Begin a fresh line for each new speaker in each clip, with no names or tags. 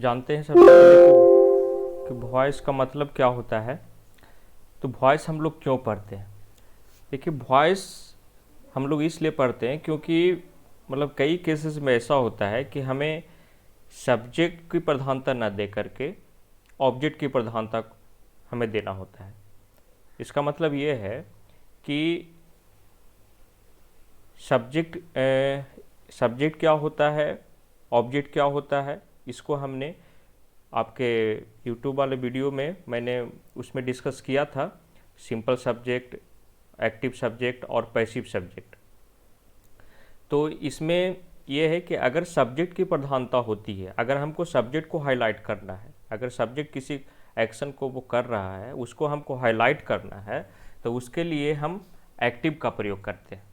जानते हैं सबसे पहले कि वॉइस का मतलब क्या होता है। तो वॉइस हम लोग क्यों पढ़ते हैं? देखिए, वॉइस हम लोग इसलिए पढ़ते हैं क्योंकि मतलब कई केसेस में ऐसा होता है कि हमें सब्जेक्ट की प्रधानता न दे करके ऑब्जेक्ट की प्रधानता हमें देना होता है। इसका मतलब ये है कि सब्जेक्ट सब्जेक्ट क्या होता है, ऑब्जेक्ट क्या होता है, इसको हमने आपके यूट्यूब वाले वीडियो में मैंने उसमें डिस्कस किया था। सिंपल सब्जेक्ट, एक्टिव सब्जेक्ट और पैसिव सब्जेक्ट। तो इसमें यह है कि अगर सब्जेक्ट की प्रधानता होती है, अगर हमको सब्जेक्ट को हाईलाइट करना है, अगर सब्जेक्ट किसी एक्शन को वो कर रहा है उसको हमको हाईलाइट करना है, तो उसके लिए हम एक्टिव का प्रयोग करते हैं।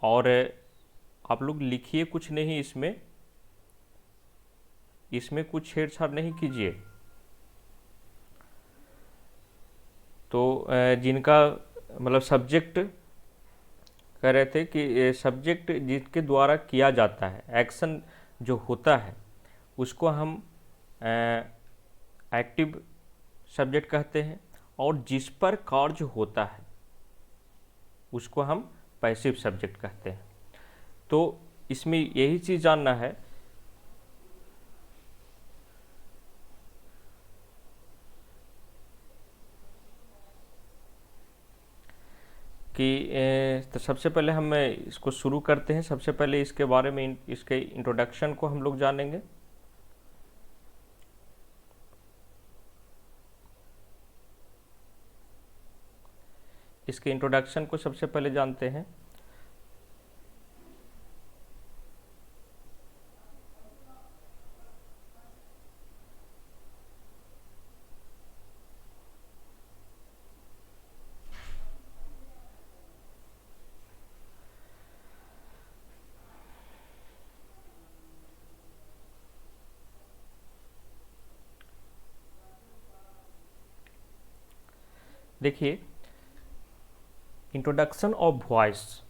और आप लोग लिखिए कुछ नहीं, इसमें इसमें कुछ छेड़छाड़ नहीं कीजिए। तो जिनका मतलब सब्जेक्ट कह रहे थे कि सब्जेक्ट जिसके द्वारा किया जाता है, एक्शन जो होता है, उसको हम एक्टिव सब्जेक्ट कहते हैं। और जिस पर कार्य होता है उसको हम पैसिव सब्जेक्ट कहते हैं। तो इसमें यही चीज़ जानना है कि तो सबसे पहले हम इसको शुरू करते हैं। सबसे पहले इसके बारे में इसके इंट्रोडक्शन को हम लोग जानेंगे। इसके इंट्रोडक्शन को सबसे पहले जानते हैं। देखिए, introduction of voice.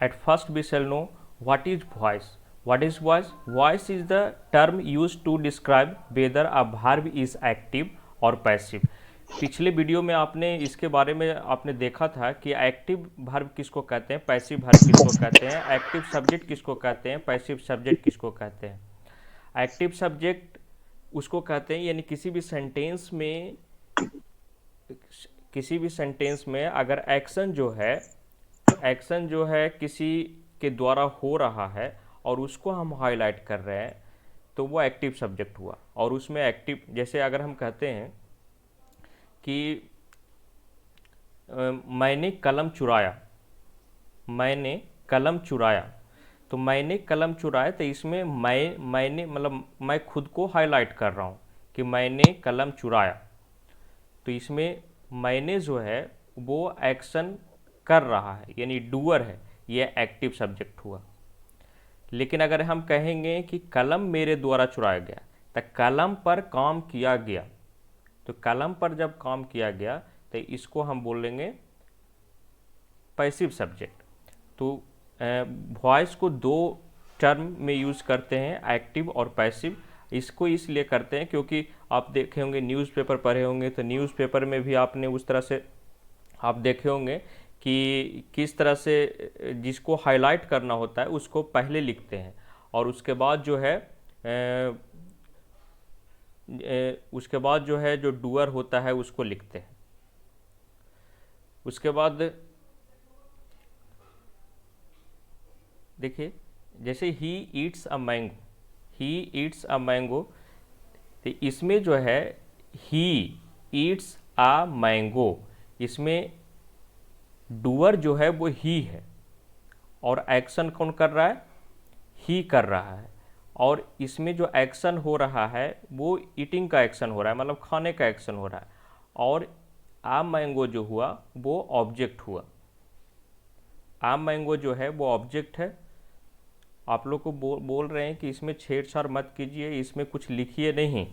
At first we shall know what is voice. What is voice? Voice is the term used to describe whether a verb is active or passive. पिछले वीडियो में आपने इसके बारे में आपने देखा था कि एक्टिव वर्ब किसको कहते हैं, पैसिव वर्ब किसको कहते हैं, एक्टिव सब्जेक्ट किसको कहते हैं, पैसिव सब्जेक्ट किसको कहते हैं। एक्टिव सब्जेक्ट उसको कहते हैं यानी किसी भी सेंटेंस में अगर एक्शन जो है किसी के द्वारा हो रहा है और उसको हम हाईलाइट कर रहे हैं, तो वो एक्टिव सब्जेक्ट हुआ। और उसमें एक्टिव, जैसे अगर हम कहते हैं कि मैंने कलम चुराया, मैंने कलम चुराया, तो मैंने कलम चुराया, तो इसमें मैंने मतलब मैं खुद को हाईलाइट कर रहा हूँ कि मैंने कलम चुराया। तो इसमें मैंने जो है वो एक्शन कर रहा है यानी डूअर है, ये एक्टिव सब्जेक्ट हुआ। लेकिन अगर हम कहेंगे कि कलम मेरे द्वारा चुराया गया, तो कलम पर काम किया गया, तो कलम पर जब काम किया गया तो इसको हम बोलेंगे पैसिव सब्जेक्ट। तो वॉइस को दो टर्म में यूज़ करते हैं, एक्टिव और पैसिव। इसको इसलिए करते हैं क्योंकि आप देखे होंगे, न्यूज़पेपर पढ़े होंगे, तो न्यूज़पेपर में भी आपने उस तरह से आप देखे होंगे कि किस तरह से जिसको हाईलाइट करना होता है उसको पहले लिखते हैं और उसके बाद जो है जो डूअर होता है उसको लिखते हैं। उसके बाद देखिए, जैसे he eats a mango, he eats a mango, तो इसमें जो है ही ईट्स अ मैंगो, इसमें डूअर जो है वो ही है और एक्शन कौन कर रहा है, ही कर रहा है। और इसमें जो एक्शन हो रहा है वो ईटिंग का एक्शन हो रहा है, मतलब खाने का एक्शन हो रहा है। और आ मैंगो जो हुआ वो ऑब्जेक्ट हुआ। आ मैंगो जो है वो ऑब्जेक्ट है। आप लोग को बोल रहे हैं कि इसमें छेड़छाड़ मत कीजिए, इसमें कुछ लिखिए नहीं,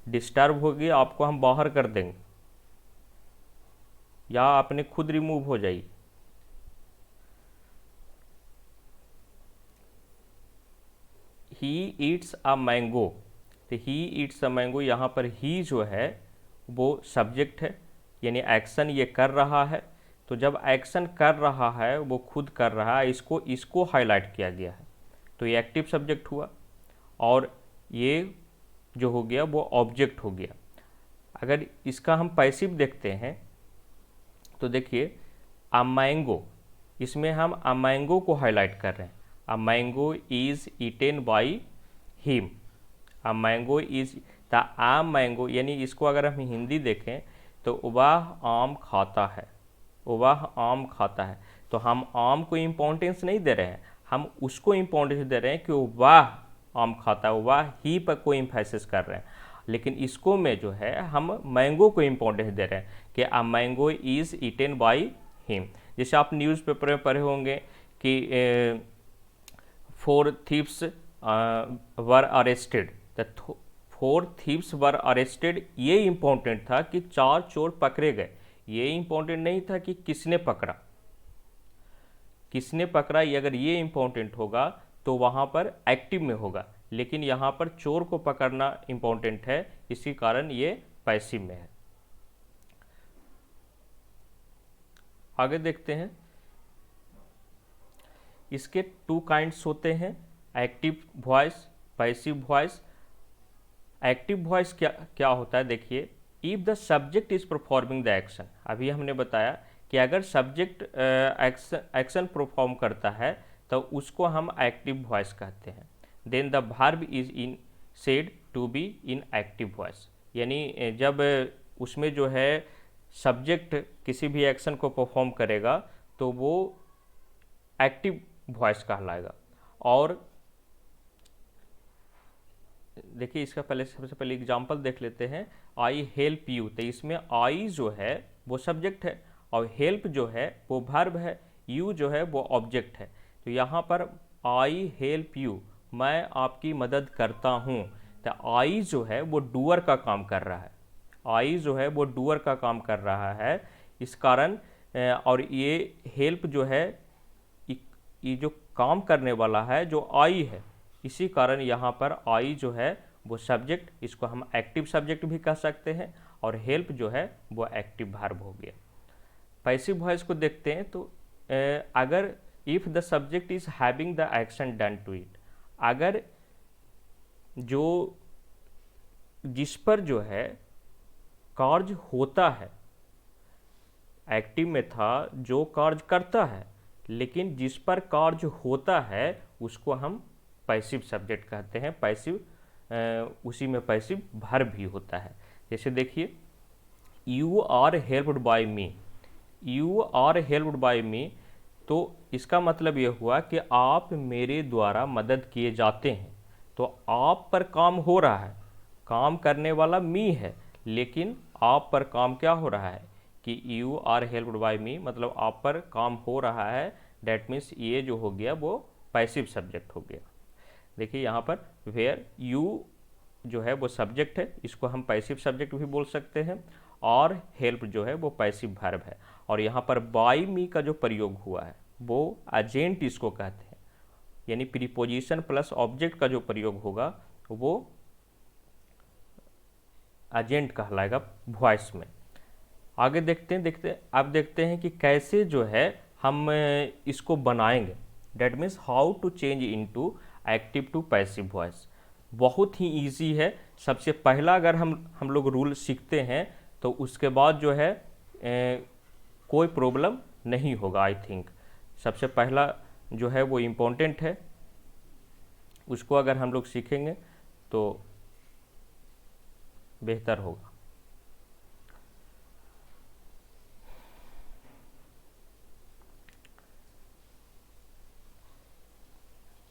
डिस्टर्ब होगी आपको हम बाहर कर देंगे या आपने खुद रिमूव हो जाइए। ही ईट्स अ मैंगो, तो ही ईट्स अ मैंगो, यहाँ पर ही जो है वो सब्जेक्ट है, यानी एक्शन ये कर रहा है। तो जब एक्शन कर रहा है, वो खुद कर रहा है, इसको हाईलाइट किया गया है, तो ये एक्टिव सब्जेक्ट हुआ। और ये जो हो गया वो ऑब्जेक्ट हो गया। अगर इसका हम पैसिव देखते हैं तो देखिए अ मैंगो, इसमें हम अ मैंगो को हाईलाइट कर रहे हैं। A mango is eaten by him, a mango is, the ah mango, यानी इसको अगर हम हिंदी देखें तो वह आम खाता है, वह आम खाता है। तो हम आम को इम्पोर्टेंस नहीं दे रहे हैं, हम उसको इम्पोर्टेंस दे रहे हैं कि वह आम खाता है, वह ही पर कोई इम्फेसिस कर रहे हैं। लेकिन इसको में जो है हम मैंगो को इम्पोर्टेंस दे रहे हैं कि a mango is eaten by him. जैसे आप न्यूज़पेपर में पढ़े होंगे कि 4 thieves were arrested, the 4 thieves were arrested, ये इम्पोर्टेंट था कि 4 चोर पकड़े गए, ये इम्पोर्टेंट नहीं था कि किसने पकड़ा, किसने पकड़ा। ये अगर ये इम्पोर्टेंट होगा तो वहाँ पर एक्टिव में होगा, लेकिन यहाँ पर चोर को पकड़ना इम्पोर्टेंट है, इसी कारण ये पैसिव में है। आगे देखते हैं, इसके 2 काइंड्स होते हैं, active voice, passive voice. Active voice क्या क्या होता है, देखिए, if the subject is performing the action, अभी हमने बताया कि अगर सब्जेक्ट एक्शन परफॉर्म करता है तो उसको हम एक्टिव वॉइस कहते हैं। Then the verb is in said to be in active voice, यानी जब उसमें जो है सब्जेक्ट किसी भी एक्शन को परफॉर्म करेगा तो वो एक्टिव वॉइस कहलाएगा। और देखिए इसका पहले सबसे पहले एग्जांपल देख लेते हैं, आई हेल्प यू, तो इसमें आई जो है वो सब्जेक्ट है और हेल्प जो है वो वर्ब है, यू जो है वो ऑब्जेक्ट है। तो यहाँ पर आई हेल्प यू, मैं आपकी मदद करता हूँ, तो आई जो है वो डूअर का काम कर रहा है, आई जो है वो डूअर का काम कर रहा है, इस कारण। और ये हेल्प जो है ये जो काम करने वाला है जो आई है, इसी कारण यहाँ पर आई जो है वो सब्जेक्ट, इसको हम एक्टिव सब्जेक्ट भी कह सकते हैं, और हेल्प जो है वो एक्टिव वर्ब हो गया। पैसिव वॉइस को देखते हैं तो अगर if the subject is having the action done to it, अगर जो जिस पर जो है कार्य होता है, एक्टिव में था जो कार्य करता है, लेकिन जिस पर कार्य होता है उसको हम पैसिव सब्जेक्ट कहते हैं। पैसिव उसी में पैसिव वर्ब भी होता है। जैसे देखिए, you are helped by me, you are helped by me, तो इसका मतलब ये हुआ कि आप मेरे द्वारा मदद किए जाते हैं। तो आप पर काम हो रहा है, काम करने वाला मी है, लेकिन आप पर काम क्या हो रहा है कि यू आर हेल्प्ड बाय मी, मतलब आप पर काम हो रहा है। डैट मीन्स ये जो हो गया वो पैसिव सब्जेक्ट हो गया। देखिए यहाँ पर वेयर यू जो है वो सब्जेक्ट है, इसको हम पैसिव सब्जेक्ट भी बोल सकते हैं, और हेल्प जो है वो पैसिव वर्ब है। और यहाँ पर बाय मी का जो प्रयोग हुआ है वो एजेंट इसको कहते हैं, यानी प्रीपोजिशन प्लस ऑब्जेक्ट का जो प्रयोग होगा वो एजेंट कहलाएगा वॉइस में। आगे देखते हैं अब देखते हैं कि कैसे जो है हम इसको बनाएंगे। That means how to change into active to passive voice. बहुत ही इजी है। सबसे पहला अगर हम लोग रूल सीखते हैं तो उसके बाद जो है कोई प्रॉब्लम नहीं होगा। आई थिंक सबसे पहला जो है वो इम्पोर्टेंट है, उसको अगर हम लोग सीखेंगे तो बेहतर होगा।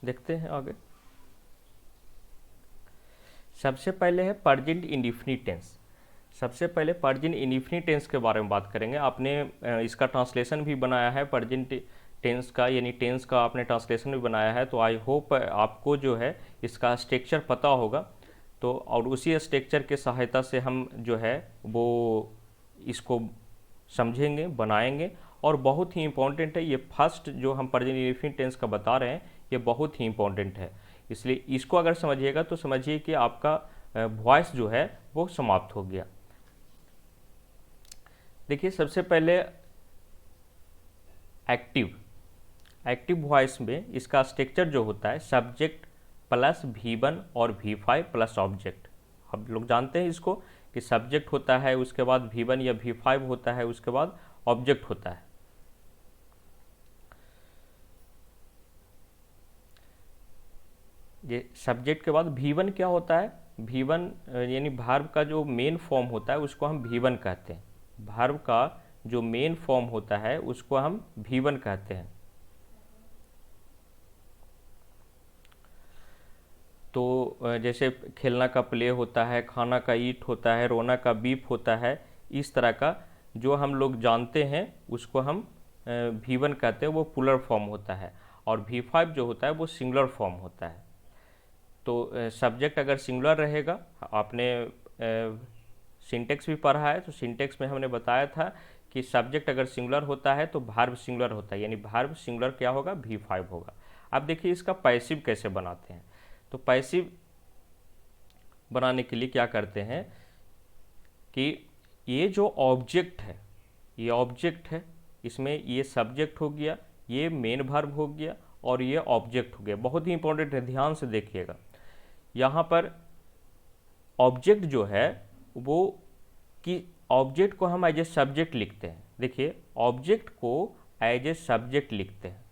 देखते हैं आगे। सबसे पहले है प्रेजेंट इंडेफिनिट टेंस। सबसे पहले प्रेजेंट इंडेफिनिट टेंस के बारे में बात करेंगे। आपने इसका ट्रांसलेशन भी बनाया है प्रेजेंट टेंस का, यानी टेंस का आपने ट्रांसलेशन भी बनाया है, तो आई होप आपको जो है इसका स्ट्रक्चर पता होगा। तो और उसी स्ट्रक्चर के सहायता से हम जो है वो इसको समझेंगे, बनाएंगे। और बहुत ही इम्पोर्टेंट है ये फर्स्ट जो हम प्रेजेंट इंडेफिनिट टेंस का बता रहे हैं, ये बहुत ही इम्पोर्टेंट है। इसलिए इसको अगर समझिएगा तो समझिए कि आपका वॉइस जो है वो समाप्त हो गया। देखिए सबसे पहले एक्टिव वॉइस में इसका स्ट्रक्चर जो होता है सब्जेक्ट प्लस V1 और V5 प्लस ऑब्जेक्ट। हम लोग जानते हैं इसको कि सब्जेक्ट होता है, उसके बाद V1 या V5 होता है, उसके बाद ऑब्जेक्ट होता है। ये सब्जेक्ट के बाद V1 क्या होता है, V1 यानी वर्ब का जो मेन फॉर्म होता है उसको हम V1 कहते हैं। वर्ब का जो मेन फॉर्म होता है उसको हम V1 कहते हैं। तो जैसे खेलना का प्ले होता है, खाना का ईट होता है, रोना का बीप होता है, इस तरह का जो हम लोग जानते हैं उसको हम V1 कहते हैं, वो प्लूरल फॉर्म होता है। और V5 जो होता है वो सिंगुलर फॉर्म होता है। तो सब्जेक्ट अगर सिंगुलर रहेगा, आपने सिंटेक्स भी पढ़ा है, तो सिंटेक्स में हमने बताया था कि सब्जेक्ट अगर सिंगुलर होता है तो वर्ब सिंगुलर होता है, यानी वर्ब सिंगुलर क्या होगा, V5 होगा। अब देखिए इसका पैसिव कैसे बनाते हैं। तो पैसिव बनाने के लिए क्या करते हैं कि ये जो ऑब्जेक्ट है, ये ऑब्जेक्ट है, इसमें ये सब्जेक्ट हो गया, ये मेन वर्ब हो गया और ये ऑब्जेक्ट हो गया। बहुत ही इंपॉर्टेंट है, ध्यान से देखिएगा। यहाँ पर ऑब्जेक्ट जो है वो कि ऑब्जेक्ट को हम एज ए सब्जेक्ट लिखते हैं। देखिए ऑब्जेक्ट को एज ए सब्जेक्ट लिखते हैं।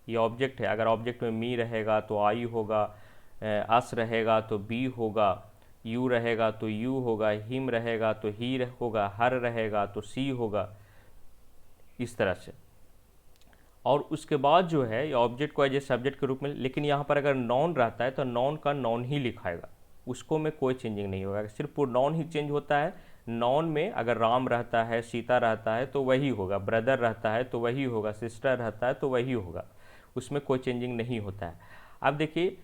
ये ऑब्जेक्ट है, अगर ऑब्जेक्ट में मी रहेगा तो आई होगा, अस रहेगा तो बी होगा, यू रहेगा तो यू होगा, हिम रहेगा तो ही होगा, हर रहेगा तो सी होगा, इस तरह से। और उसके बाद जो है ये ऑब्जेक्ट को एज ए सब्जेक्ट के रूप में, लेकिन यहाँ पर अगर नॉन रहता है तो नॉन का नॉन ही लिखाएगा, उसको में कोई चेंजिंग नहीं होगा, सिर्फ प्रोनाउन ही चेंज होता है। नॉन में अगर राम रहता है, सीता रहता है तो वही होगा, ब्रदर रहता है तो वही होगा, सिस्टर रहता है तो वही होगा, उसमें कोई चेंजिंग नहीं होता है। अब देखिए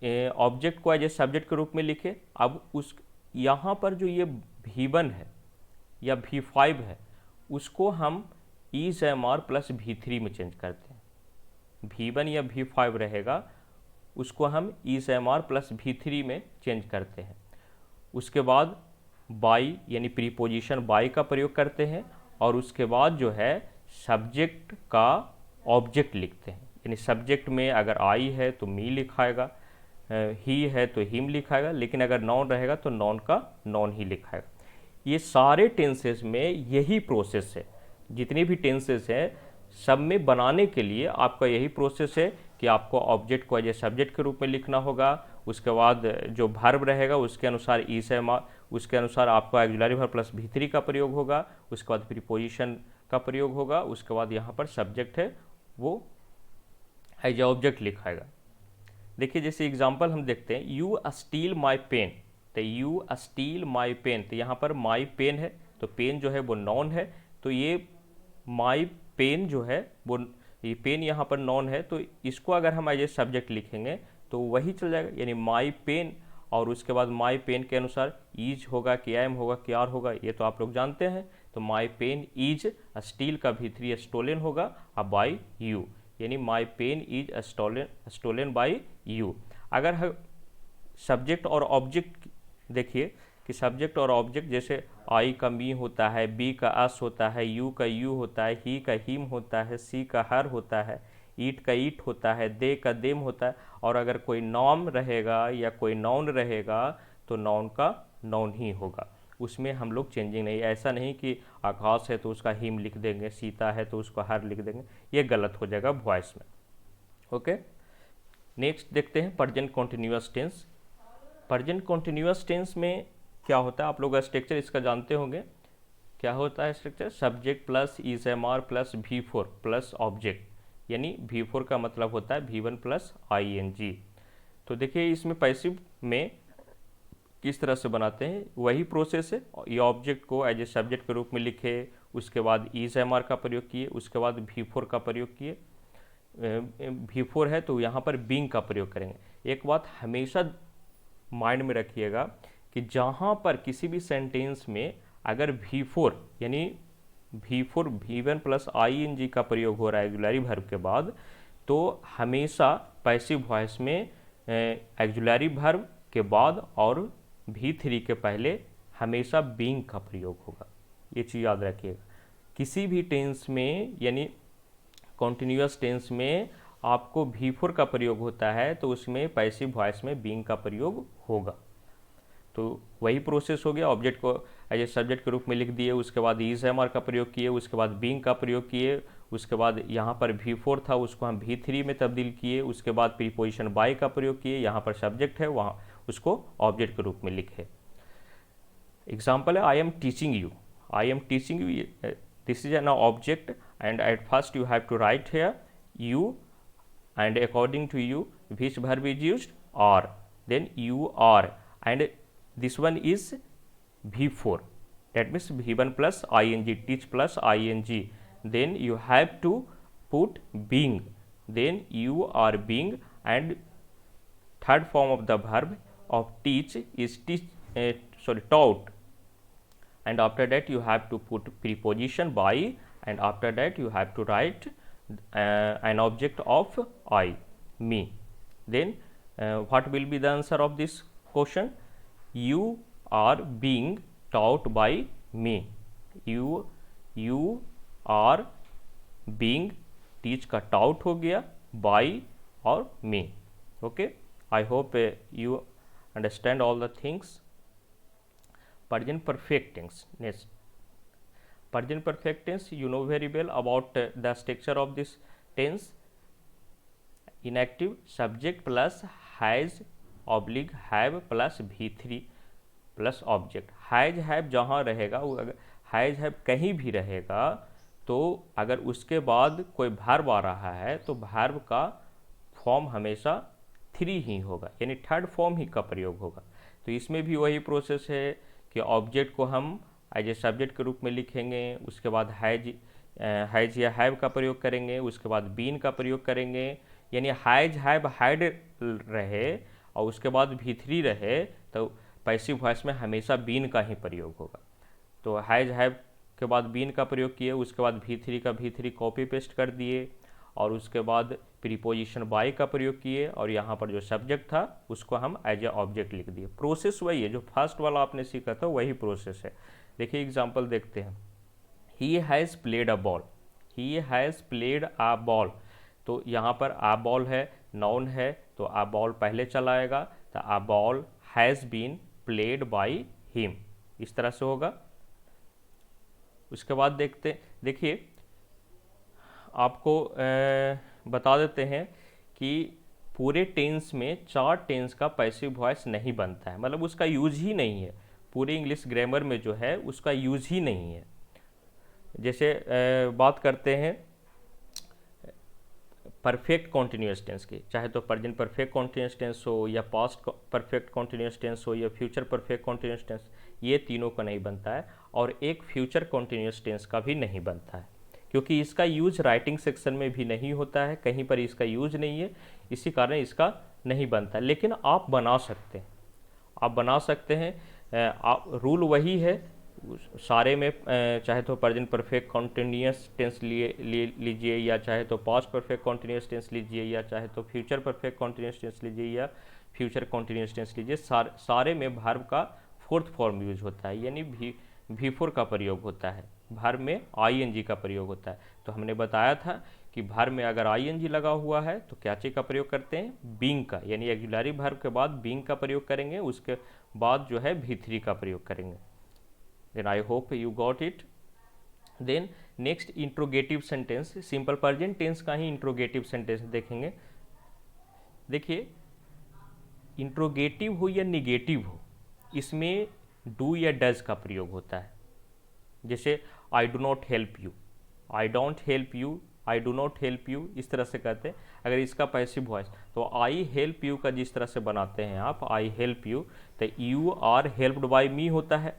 ऑब्जेक्ट को एज ए सब्जेक्ट के रूप में लिखे। अब उस यहाँ पर जो ये V1 है या V5 है उसको हम is am are plus V3 में चेंज करते हैं। V1 या V5 रहेगा उसको हम is am are plus V3 में चेंज करते हैं। उसके बाद बाई यानी प्रीपोजिशन बाई का प्रयोग करते हैं और उसके बाद जो है सब्जेक्ट का ऑब्जेक्ट लिखते हैं। यानी सब्जेक्ट में अगर आई है तो मी लिखाएगा, ही है तो हिम लिखाएगा, लेकिन अगर नॉन रहेगा तो नॉन का नॉन ही लिखाएगा। ये सारे टेंसेस में यही प्रोसेस है, जितनी भी टेंसेस है सब में बनाने के लिए आपका यही प्रोसेस है कि आपको ऑब्जेक्ट को एज ए सब्जेक्ट के रूप में लिखना होगा। उसके बाद जो वर्ब रहेगा उसके अनुसार इज एम आर, उसके अनुसार आपका ऑक्सिलरी वर्ब प्लस V3 का प्रयोग होगा, उसके बाद प्रीपोजिशन का प्रयोग होगा, उसके बाद यहाँ पर सब्जेक्ट है वो एज ए ऑब्जेक्ट लिखाएगा। देखिए जैसे एग्जांपल हम देखते हैं, यू स्टील माई पेन, तो यू स्टील माई पेन, तो यहाँ पर माई पेन है तो पेन जो है वो नॉन है, तो ये माई पेन जो है वो, ये पेन यहाँ पर नॉन है तो इसको अगर हम एज ए सब्जेक्ट लिखेंगे तो वही चल जाएगा, यानी माई पेन। और उसके बाद माई पेन के अनुसार ईज होगा कि एम होगा कि आर होगा, ये तो आप लोग जानते हैं। तो माई पेन इज स्टील का V3 स्टोलन होगा अब बाई यू, यानी my pen is stolen by you. अगर सब्जेक्ट और ऑब्जेक्ट देखिए कि सब्जेक्ट और ऑब्जेक्ट, जैसे आई का मी होता है, बी का अस होता है, यू का यू होता है, ही का हिम होता है, सी का हर होता है, ईट का ईट होता है, दे का देम होता है। और अगर कोई नाम रहेगा या कोई नाउन रहेगा तो नाउन का नाउन ही होगा, उसमें हम लोग चेंजिंग नहीं। ऐसा नहीं कि आकाश है तो उसका हिम लिख देंगे, सीता है तो उसको हर लिख देंगे, ये गलत हो जाएगा वॉइस में। ओके, नेक्स्ट देखते हैं present continuous tense. Present continuous tense में क्या होता है, आप लोग स्ट्रक्चर इसका जानते होंगे। क्या होता है structure, subject plus is am are plus V4 plus object, यानी V4 का मतलब होता है V1 प्लस ING। तो देखिए इसमें पैसिव में किस तरह से बनाते हैं, वही प्रोसेस है। ये ऑब्जेक्ट को एज ए सब्जेक्ट के रूप में लिखे, उसके बाद इज एम आर का प्रयोग किए, उसके बाद V4 का प्रयोग किए। V4 है तो यहाँ पर बीइंग का प्रयोग करेंगे। एक बात हमेशा माइंड में रखिएगा कि जहाँ पर किसी भी सेंटेंस में अगर V4 यानी V4 V1 प्लस ING का प्रयोग हो रहा है ऑक्सिलरी वर्ब के बाद, तो हमेशा पैसिव वॉइस में ऑक्सिलरी वर्ब के बाद और V3 के पहले हमेशा बीइंग का प्रयोग होगा, ये चीज़ याद रखिएगा। किसी भी टेंस में यानी कॉन्टिन्यूअस टेंस में आपको V4 का प्रयोग होता है तो उसमें पैसिव वॉइस में बीइंग का प्रयोग होगा। तो वही प्रोसेस हो गया, ऑब्जेक्ट को एज ए सब्जेक्ट के रूप में लिख दिए, उसके बाद इज एम आर का प्रयोग किए, उसके बाद बीइंग का प्रयोग किए, उसके बाद यहाँ पर V4 था उसको हम V3 में तब्दील किए, उसके बाद प्रीपोजिशन बाय का प्रयोग किए, यहाँ पर सब्जेक्ट है वहाँ उसको ऑब्जेक्ट के रूप में लिखे। एग्जाम्पल है I am teaching you, I am teaching you, this is an object and at first you have to write here you and according to you which verb is used, are, then you are, and this one is V4, that means V1 plus ing, teach plus ing, then you have to put being, then you are being, and third form of the verb of teach is taught, and after that you have to put preposition by, and after that you have to write an object of I, me. Then what will be the answer of this question? You are being taught by me. You are being, teach का taught हो गया, by और me. Okay, I hope you understand all the things. Present perfect tense. Next, present perfect tense, you know very well about the structure of this tense. Inactive subject plus has oblique have plus V3 plus object. Has have जहाँ रहेगा, वो अगर has have कहीं भी रहेगा तो अगर उसके बाद कोई वर्ब आ रहा है तो वर्ब का फॉर्म हमेशा 3 ही होगा, यानी थर्ड फॉर्म ही का प्रयोग होगा। तो इसमें भी वही प्रोसेस है कि ऑब्जेक्ट को हम एज ए सब्जेक्ट के रूप में लिखेंगे, उसके बाद हैज या हैव का प्रयोग करेंगे, उसके बाद बीन का प्रयोग करेंगे, यानी हैज हैव हैड रहे और उसके बाद V3 रहे तो पैसिव वॉइस में हमेशा बीन का ही प्रयोग होगा। तो हैज हैव के बाद बीन का प्रयोग किए, उसके बाद V3 कॉपी पेस्ट कर दिए और उसके बाद प्रीपोजिशन बाय का प्रयोग किए और यहाँ पर जो सब्जेक्ट था उसको हम एज ए ऑब्जेक्ट लिख दिए। प्रोसेस वही है जो फर्स्ट वाला आपने सीखा था, वही प्रोसेस है। देखिए एग्जाम्पल देखते हैं। He has played a ball, he has played a ball, तो यहाँ पर अ बॉल है, नाउन है तो अ बॉल पहले चला आएगा, तो a ball has been played by him, इस तरह से होगा। उसके बाद देखिए आपको बता देते हैं कि पूरे टेंस में 4 टेंस का पैसिव वॉइस नहीं बनता है, मतलब उसका यूज ही नहीं है, पूरे इंग्लिश ग्रामर में जो है उसका यूज ही नहीं है। जैसे बात करते हैं परफेक्ट कॉन्टिन्यूस टेंस की, चाहे तो प्रेजेंट परफेक्ट कॉन्टिन्यूस टेंस हो या पास्ट परफेक्ट कॉन्टिन्यूस टेंस हो या फ्यूचर परफेक्ट कॉन्टिन्यूस टेंस, ये तीनों का नहीं बनता है और एक फ्यूचर कॉन्टिन्यूस टेंस का भी नहीं बनता है, क्योंकि इसका यूज राइटिंग सेक्शन में भी नहीं होता है, कहीं पर इसका यूज नहीं है, इसी कारण इसका नहीं बनता। लेकिन आप बना सकते हैं, आप बना सकते हैं। आप रूल वही है सारे में, चाहे तो प्रेजेंट परफेक्ट कॉन्टिन्यूस टेंस लीजिए या चाहे तो पास्ट परफेक्ट कॉन्टिन्यूस टेंस लीजिए या चाहे तो फ्यूचर परफेक्ट कॉन्टिन्यूस टेंस लीजिए या फ्यूचर कॉन्टिन्यूस टेंस लीजिए, सारे में वर्ब का फोर्थ फॉर्म यूज होता है, यानी V4 का प्रयोग होता है, वर्ब में ing का प्रयोग होता है। तो हमने बताया था कि वर्ब में अगर ing लगा हुआ है तो क्या चीज़ का प्रयोग करते हैं, बीइंग का, यानी ऑक्सिलरी वर्ब के बाद बीइंग का प्रयोग करेंगे, उसके बाद जो है V3 का प्रयोग करेंगे। Then I hope you got it. Then next interrogative sentence, simple present tense का ही इंट्रोगेटिव सेंटेंस देखेंगे। देखिए इंट्रोगेटिव हो या निगेटिव हो, इसमें डू या डज का प्रयोग होता है। जैसे I do not help you, I don't help you, I do not help you, इस तरह से कहते हैं। अगर इसका पैसिव वॉइस तो आई हेल्प यू का जिस तरह से बनाते हैं आप, आई हेल्प यू, तो यू आर हेल्प्ड बाय मी होता है,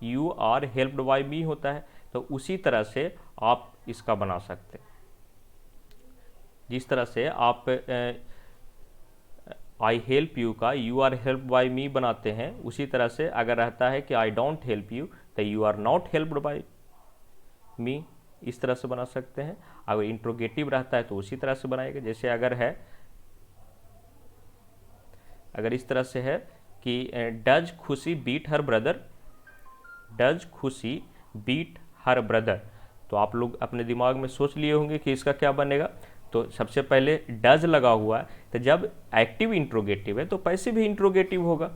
यू आर हेल्प्ड बाय मी होता है, तो उसी तरह से आप इसका बना सकते हैं। जिस तरह से आप आई हेल्प यू का you are help by me बनाते हैं, उसी तरह से अगर रहता है कि आई डोंट हेल्प यू तो you are not helped by me, इस तरह से बना सकते हैं। अगर इंट्रोगेटिव रहता है तो उसी तरह से बनाएगा। जैसे अगर है, अगर इस तरह से है कि डज खुशी बीट हर ब्रदर, डज खुशी बीट हर ब्रदर। तो आप लोग अपने दिमाग में सोच लिए होंगे कि इसका क्या बनेगा। तो सबसे पहले डज लगा हुआ है, तो जब एक्टिव इंट्रोगेटिव है तो पैसिव भी इंट्रोगेटिव होगा।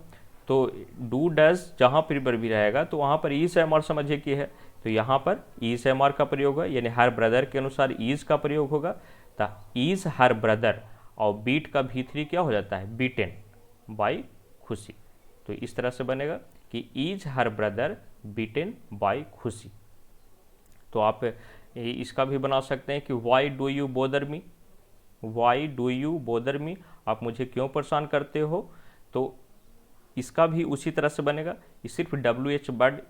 तो डू डज जहाँ पर भी रहेगा तो वहाँ पर ईज एम आर समझिए कि है, तो यहाँ पर ईज एम आर का प्रयोग है, यानी हर ब्रदर के अनुसार ईज का प्रयोग होगा। तो ईज हर ब्रदर, और बीट का भी3 क्या हो जाता है, बीटेन बाई खुशी। तो इस तरह से बनेगा कि is her brother beaten by Khushi. तो आप इसका भी बना सकते हैं कि why do you bother me, why do you bother me, आप मुझे क्यों परेशान करते हो। तो इसका भी उसी तरह से बनेगा, ये सिर्फ डब्ल्यू एच वर्ड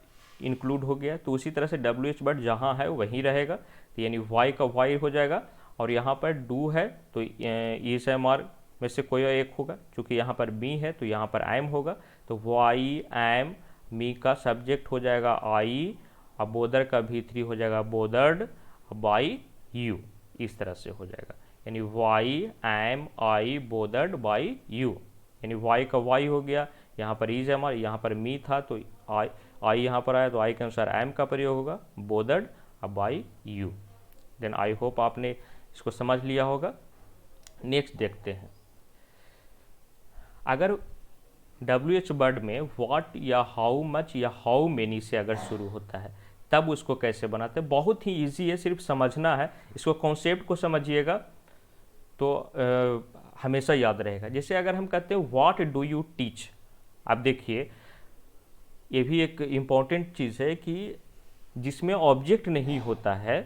इंक्लूड हो गया, तो उसी तरह से डब्ल्यू एच वर्ड जहाँ है वहीं रहेगा, तो यानी वाई का वाई हो जाएगा। और यहाँ पर डू है तो ईज एम आर में से कोई एक होगा, क्योंकि यहाँ पर मी है तो यहाँ पर एम होगा, तो वाई एम मी का सब्जेक्ट हो जाएगा आई, और बोदर का भी3 हो जाएगा बोदर्ड बाई यू, इस तरह से हो जाएगा, यानी why am I bothered by you, यानी वाई का वाई हो गया, यहाँ पर ईज एम आर, यहाँ पर मी था तो आई यहाँ पर आया तो आई के अनुसार एम का प्रयोग होगा, bothered by you. Then I hope आपने इसको समझ लिया होगा। नेक्स्ट देखते हैं, अगर डब्ल्यू एच वर्ड में व्हाट या हाउ मच या हाउ मेनी से अगर शुरू होता है तब उसको कैसे बनाते हैं। बहुत ही इजी है, सिर्फ समझना है, इसको कॉन्सेप्ट को समझिएगा तो हमेशा याद रहेगा। जैसे अगर हम कहते हैं व्हाट डू यू टीच, आप देखिए ये भी एक इम्पॉर्टेंट चीज़ है कि जिसमें ऑब्जेक्ट नहीं होता है,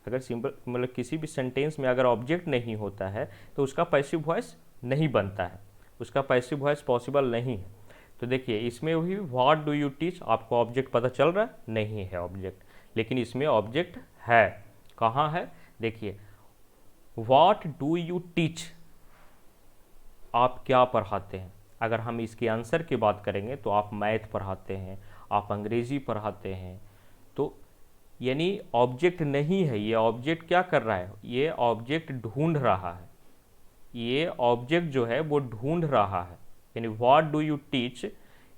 अगर सिंपल मतलब किसी भी सेंटेंस में अगर ऑब्जेक्ट नहीं होता है तो उसका पैसिव वॉइस नहीं बनता है, उसका पैसिव वॉइस पॉसिबल नहीं है। तो देखिए इसमें भी व्हाट डू यू टीच, आपको ऑब्जेक्ट पता चल रहा है, नहीं है ऑब्जेक्ट, लेकिन इसमें ऑब्जेक्ट है। कहाँ है, देखिए व्हाट डू यू टीच, आप क्या पढ़ाते हैं। अगर हम इसके आंसर की बात करेंगे तो आप मैथ पढ़ाते हैं, आप अंग्रेजी पढ़ाते हैं, तो यानी ऑब्जेक्ट नहीं है, ये ऑब्जेक्ट क्या कर रहा है, ये ऑब्जेक्ट ढूंढ रहा है, ये ऑब्जेक्ट जो है वो ढूंढ रहा है, यानी व्हाट डू यू टीच,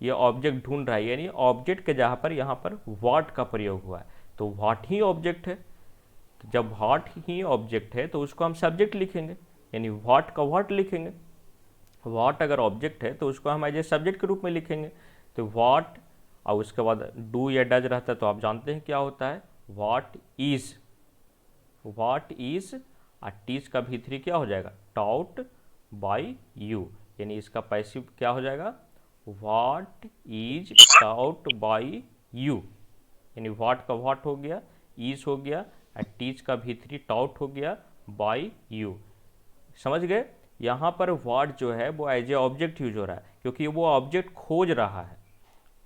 ये ऑब्जेक्ट ढूंढ रहा है, यानी ऑब्जेक्ट के जहाँ पर यहाँ पर व्हाट का प्रयोग हुआ है, तो व्हाट ही ऑब्जेक्ट है। तो जब व्हाट ही ऑब्जेक्ट है तो उसको हम सब्जेक्ट लिखेंगे, यानी व्हाट का व्हाट लिखेंगे। व्हाट अगर ऑब्जेक्ट है तो उसको हम एज ए सब्जेक्ट के रूप में लिखेंगे। तो व्हाट और उसके बाद डू या डज रहता है तो आप जानते हैं क्या होता है, व्हाट इज, व्हाट इज, और टीच का भी3 क्या हो जाएगा, टॉट बाई यू, यानी इसका पैसिव क्या हो जाएगा, what is taught by you, यानी व्हाट का व्हाट हो गया, इज हो गया, और टीच का भी3 टॉट हो गया बाई यू। समझ गए, यहाँ पर व्हाट जो है वो एज ए ऑब्जेक्ट यूज हो रहा है, क्योंकि वो ऑब्जेक्ट खोज रहा है,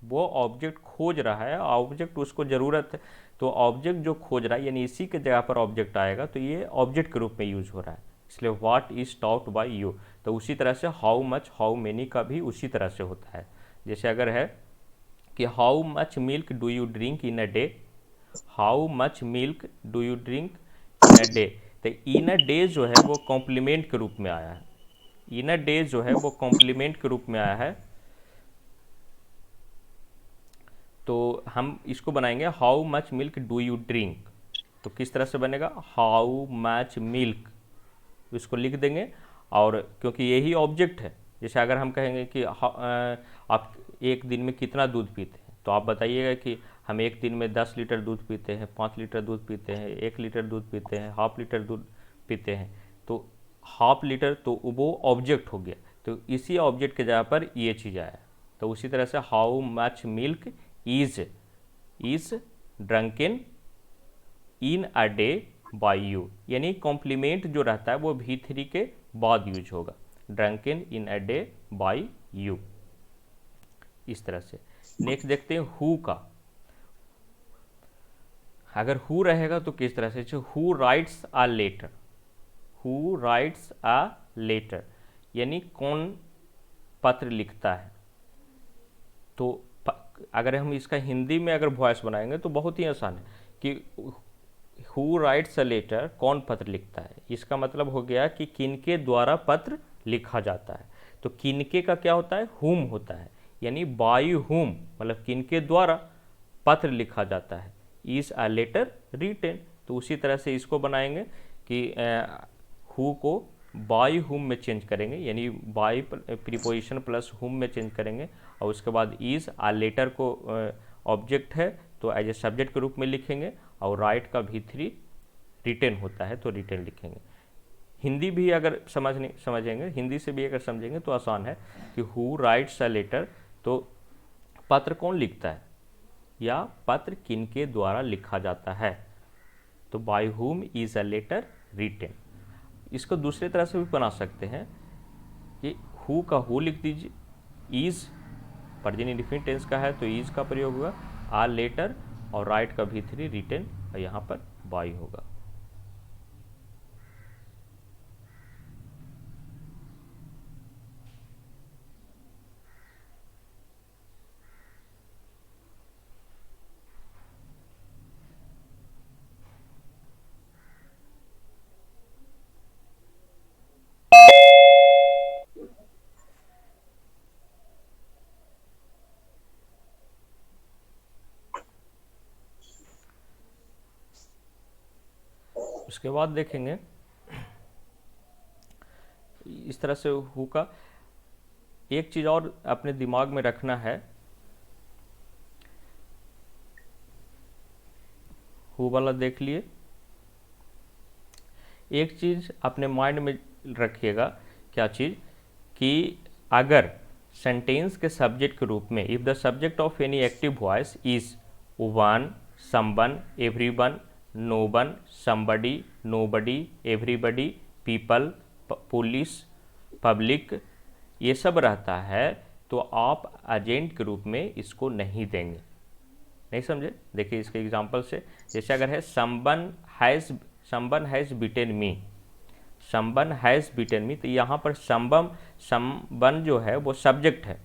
वो ऑब्जेक्ट खोज रहा है, ऑब्जेक्ट उसको ज़रूरत है, तो ऑब्जेक्ट जो खोज रहा है यानी इसी के जगह पर ऑब्जेक्ट आएगा, तो ये ऑब्जेक्ट के रूप में यूज हो रहा है, इसलिए what is taught by you. तो उसी तरह से हाउ मच हाउ मेनी का भी उसी तरह से होता है। जैसे अगर है कि how much milk do you drink in a day, how much milk do you drink in a day, तो इन अ डे जो है वो कॉम्प्लीमेंट के रूप में आया है, इन अ डे जो है वो कॉम्प्लीमेंट के रूप में आया है। तो हम इसको बनाएंगे how much milk do you drink, तो किस तरह से बनेगा, हाउ मच मिल्क, इसको लिख देंगे, और क्योंकि यही ऑब्जेक्ट है। जैसे अगर हम कहेंगे कि आप एक दिन में कितना दूध पीते हैं, तो आप बताइएगा कि हम एक दिन में 10 लीटर दूध पीते हैं, 5 लीटर दूध पीते हैं, 1 लीटर दूध पीते हैं, हाफ लीटर दूध पीते हैं, तो हाफ लीटर तो वो ऑब्जेक्ट हो गया, तो इसी ऑब्जेक्ट के जगह पर ये चीज़ आया। तो उसी तरह से how much milk is drunken in a day by you, यानी कॉम्प्लीमेंट जो रहता है वो भी3 के बाद यूज होगा, drunken in a day by you, इस तरह से। नेक्स्ट देखते हैं हु का, अगर हु रहेगा तो किस तरह से, who writes a letter, who writes a letter, यानी कौन पत्र लिखता है। तो अगर हम इसका हिंदी में अगर वॉइस बनाएंगे तो बहुत ही आसान है कि हु राइट्स अ लेटर, कौन पत्र लिखता है, इसका मतलब हो गया कि किनके द्वारा पत्र लिखा जाता है। तो किनके का क्या होता है, हुम होता है, यानी बाय हुम मतलब किनके द्वारा पत्र लिखा जाता है, इज अ लेटर रिटेन। तो उसी तरह से इसको बनाएंगे कि हु को बाय हुम में चेंज करेंगे, यानी बाय प्रीपोजिशन प्लस हुम में चेंज करेंगे, और उसके बाद इज आ लेटर को ऑब्जेक्ट है तो एज ए सब्जेक्ट के रूप में लिखेंगे, और राइट का V3 रिटेन होता है तो रिटेन लिखेंगे। हिंदी भी अगर समझेंगे, हिंदी से भी अगर समझेंगे तो आसान है कि हु राइट्स अ लेटर, तो पत्र कौन लिखता है या पत्र किनके द्वारा लिखा जाता है, तो by whom is a letter retain. इसको दूसरी तरह से भी बना सकते हैं कि हु का हु लिख दीजिए, इज प्रेजेंट इंडेफिनिट टेंस का है तो इज का प्रयोग होगा, आ लेटर और राइट का V3 रिटेन, और यहाँ पर बाय होगा। उसके बाद देखेंगे इस तरह से हु का एक चीज़ और अपने दिमाग में रखना है, हु वाला देख लिए, एक चीज़ अपने माइंड में रखिएगा, क्या चीज़, कि अगर सेंटेंस के सब्जेक्ट के रूप में if the subject of any active voice is one, someone, everyone, known, somebody, nobody, everybody, people, police, public, ये सब रहता है तो आप एजेंट के रूप में इसको नहीं देंगे। नहीं समझे? देखिए इसके एग्जांपल से, जैसे अगर है someone has beaten me, someone has beaten me, तो यहाँ पर समवन जो है वो सब्जेक्ट है,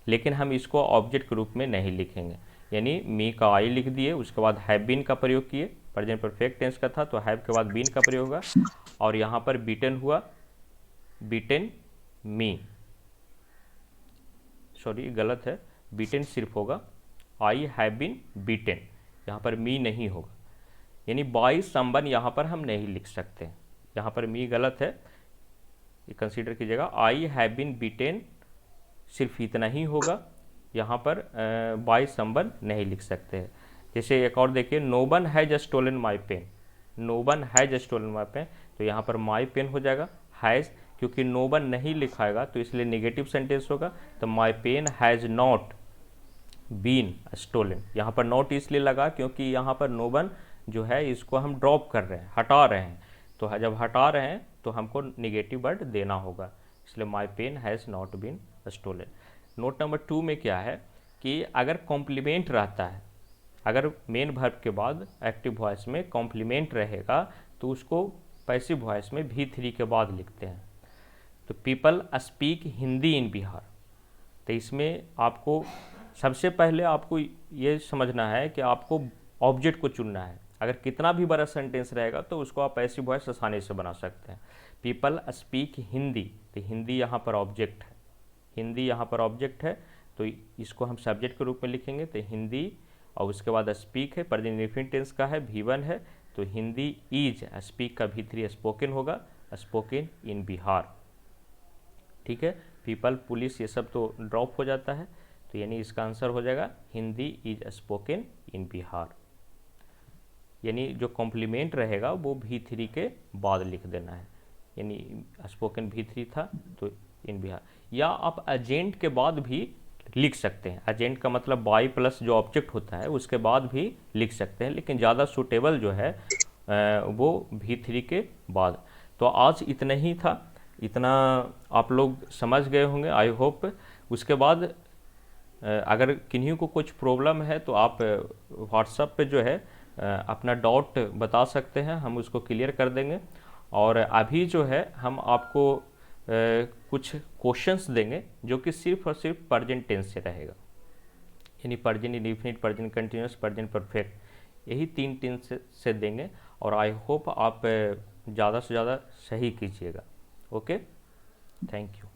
लेकिन हम इसको ऑब्जेक्ट के रूप में नहीं लिखेंगे, यानी मी का आई लिख दिए, उसके बाद हैव बीन का प्रयोग किए, प्रेजेंट परफेक्ट टेंस का था तो हैव के बाद बीन का प्रयोग होगा, और यहाँ पर बीटेन हुआ, बीटेन मी, सॉरी गलत है, बीटेन सिर्फ होगा, आई हैव बीन बीटेन, यहाँ पर मी नहीं होगा, यानी बाय समवन यहाँ पर हम नहीं लिख सकते, यहाँ पर मी गलत है, ये कंसीडर कीजिएगा, आई हैव बीन बीटेन सिर्फ इतना ही होगा, यहाँ पर बाय समवन नहीं लिख सकते हैं। जैसे एक और देखिए, no one has stolen my pen, no one has stolen my pen, तो यहाँ पर माई पेन हो जाएगा, हैज़ क्योंकि नो वन नहीं लिखाएगा तो इसलिए नेगेटिव सेंटेंस होगा, तो my pen has not been stolen, यहाँ पर नॉट इसलिए लगा क्योंकि यहाँ पर नो वन जो है इसको हम ड्रॉप कर रहे हैं, हटा रहे हैं, तो जब हटा रहे हैं तो हमको निगेटिव वर्ड देना होगा, इसलिए my pen has not been stolen. Note number 2 में क्या है कि अगर कॉम्प्लीमेंट रहता है, अगर मेन वर्ब के बाद एक्टिव वॉइस में कॉम्प्लीमेंट रहेगा तो उसको पैसिव वॉइस में V3 के बाद लिखते हैं। तो पीपल स्पीक हिंदी इन बिहार, तो इसमें आपको सबसे पहले आपको ये समझना है कि आपको ऑब्जेक्ट को चुनना है, अगर कितना भी बड़ा सेंटेंस रहेगा तो उसको आप पैसिव वॉइस आसानी से बना सकते हैं। पीपल स्पीक हिंदी, तो हिंदी यहाँ पर ऑब्जेक्ट है, हिंदी यहाँ पर ऑब्जेक्ट है, तो इसको हम सब्जेक्ट के रूप में लिखेंगे, तो हिंदी, और उसके बाद स्पीक है, प्रेजेंट इंडेफिनिट टेंस का है, V1 है, तो हिंदी इज, स्पीक का V3 स्पोकन होगा, स्पोकन इन बिहार, ठीक है। पीपल, पुलिस, ये सब तो ड्रॉप हो जाता है, तो यानी इसका आंसर हो जाएगा Hindi is spoken in Bihar, यानी जो कॉम्प्लीमेंट रहेगा वो V3 के बाद लिख देना है, यानी स्पोकन V3 था तो इन बिहार, या आप एजेंट के बाद भी लिख सकते हैं, एजेंट का मतलब बाय प्लस जो ऑब्जेक्ट होता है उसके बाद भी लिख सकते हैं, लेकिन ज़्यादा सूटेबल जो है वो V3 के बाद। तो आज इतना ही था, इतना आप लोग समझ गए होंगे आई होप। उसके बाद अगर किन्हीं को कुछ प्रॉब्लम है तो आप व्हाट्सएप पे जो है अपना डाउट बता सकते हैं, हम उसको क्लियर कर देंगे। और अभी जो है हम आपको कुछ क्वेश्चंस देंगे जो कि सिर्फ और सिर्फ प्रेजेंट टेंस से रहेगा, यानी present indefinite, present continuous, present perfect, यही 3 टेंस से देंगे, और आई होप आप ज़्यादा से ज़्यादा सही कीजिएगा। Okay, thank you.